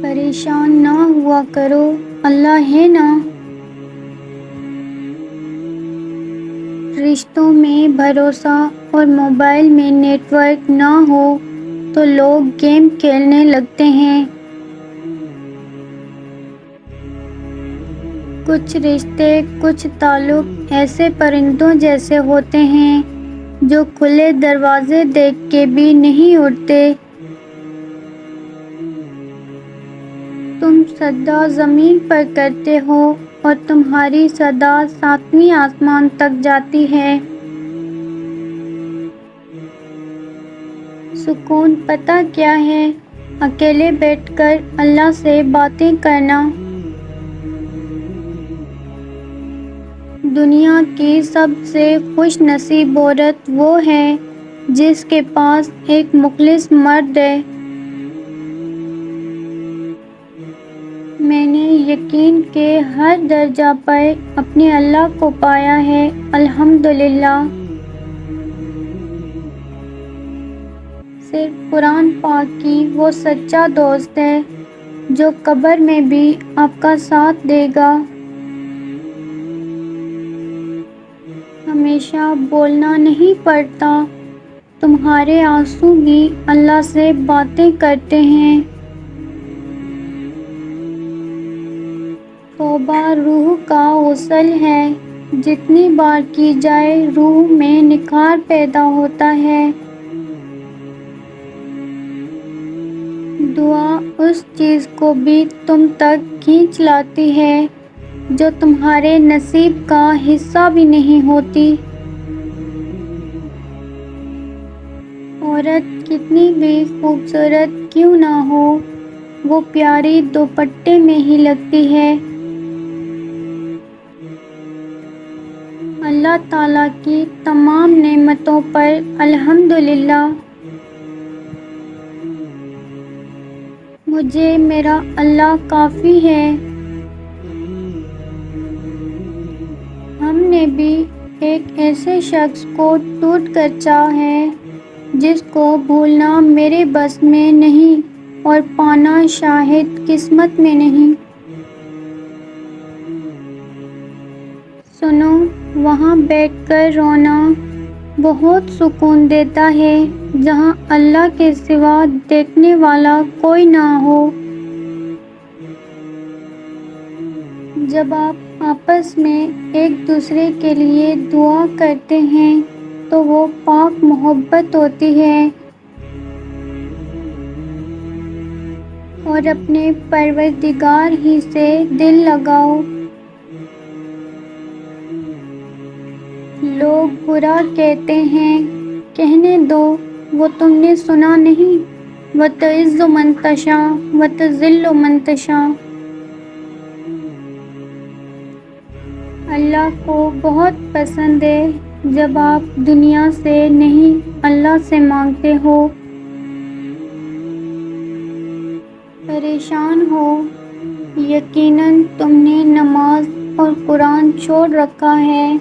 پریشان نہ ہوا کرو، اللہ ہے نا۔ رشتوں میں بھروسہ اور موبائل میں نیٹ ورک نہ ہو تو لوگ گیم کھیلنے لگتے ہیں۔ کچھ رشتے، کچھ تعلق ایسے پرندوں جیسے ہوتے ہیں جو کھلے دروازے دیکھ کے بھی نہیں اڑتے۔ تم صدا زمین پر کرتے ہو اور تمہاری صدا 7ویں آسمان تک جاتی ہے۔ سکون پتہ کیا ہے؟ اکیلے بیٹھ کر اللہ سے باتیں کرنا۔ دنیا کی سب سے خوش نصیب عورت وہ ہے جس کے پاس ایک مخلص مرد ہے۔ میں نے یقین کے ہر درجہ پر اپنے اللہ کو پایا ہے، الحمدللہ۔ صرف قرآن پاک کی وہ سچا دوست ہے جو قبر میں بھی آپ کا ساتھ دے گا۔ ہمیشہ بولنا نہیں پڑتا، تمہارے آنسو بھی اللہ سے باتیں کرتے ہیں۔ توبہ روح کا غسل ہے، جتنی بار کی جائے روح میں نکھار پیدا ہوتا ہے۔ دعا اس چیز کو بھی تم تک کھینچ لاتی ہے جو تمہارے نصیب کا حصہ بھی نہیں ہوتی۔ عورت کتنی بھی خوبصورت کیوں نہ ہو، وہ پیاری دوپٹے میں ہی لگتی ہے۔ اللہ تعالیٰ کی تمام نعمتوں پر الحمدللہ۔ مجھے میرا اللہ کافی ہے۔ ہم نے بھی ایک ایسے شخص کو ٹوٹ کر چاہا ہے جس کو بھولنا میرے بس میں نہیں اور پانا شاید قسمت میں نہیں۔ سنو، وہاں بیٹھ کر رونا بہت سکون دیتا ہے جہاں اللہ کے سوا دیکھنے والا کوئی نہ ہو۔ جب آپ آپس میں ایک دوسرے کے لیے دعا کرتے ہیں تو وہ پاک محبت ہوتی ہے۔ اور اپنے پروردگار ہی سے دل لگاؤ۔ لوگ برا کہتے ہیں، کہنے دو، وہ تم نے سنا نہیں، وَتُعِزُّ مَن تَشَاءُ وَتُذِلُّ مَن تَشَاءُ۔ اللہ کو بہت پسند ہے جب آپ دنیا سے نہیں اللہ سے مانگتے ہو۔ پریشان ہو، یقیناً تم نے نماز اور قرآن چھوڑ رکھا ہے۔